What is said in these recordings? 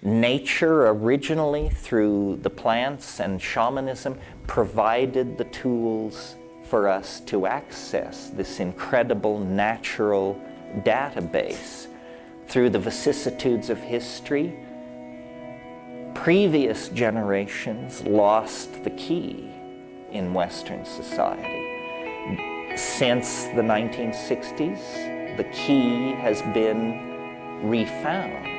Nature originally, through the plants and shamanism, provided the tools for us to access this incredible natural database. Through the vicissitudes of history, previous generations lost the key in Western society. Since the 1960s, the key has been refound.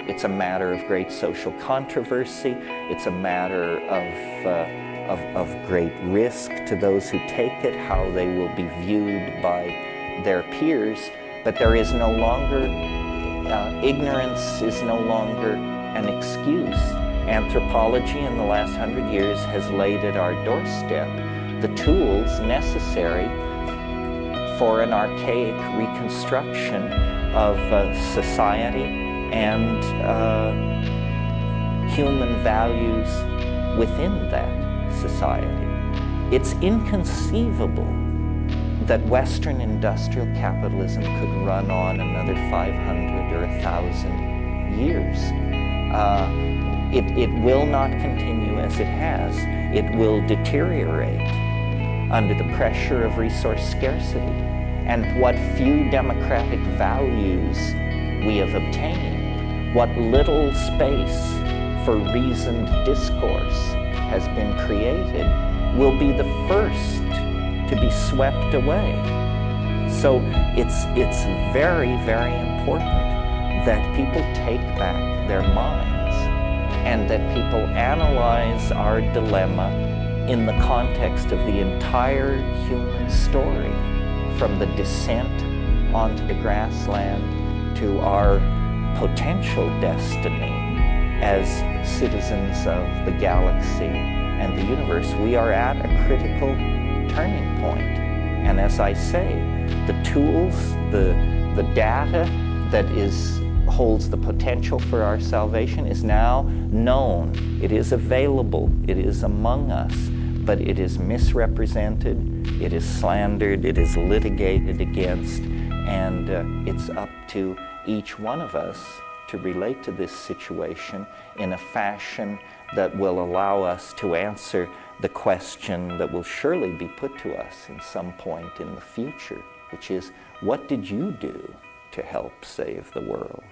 It's a matter of great social controversy. It's a matter of great risk to those who take it, how they will be viewed by their peers. But there is no longer, ignorance is no longer an excuse. Anthropology in the last 100 years has laid at our doorstep the tools necessary for an archaic reconstruction of society and human values within that society. It's inconceivable that Western industrial capitalism could run on another 500 or 1,000 years. It will not continue as it has. It will deteriorate under the pressure of resource scarcity. And what few democratic values we have obtained, what little space for reasoned discourse has been created, will be the first to be swept away. So it's very, very important that people take back their minds and that people analyze our dilemma in the context of the entire human story, from the descent onto the grassland to our potential destiny as citizens of the galaxy and the universe. We are at a critical turning point. And as I say, the tools, the data that holds the potential for our salvation is now known. It is available. It is among us. But it is misrepresented, it is slandered, it is litigated against, and it's up to each one of us to relate to this situation in a fashion that will allow us to answer the question that will surely be put to us in some point in the future, which is, what did you do to help save the world?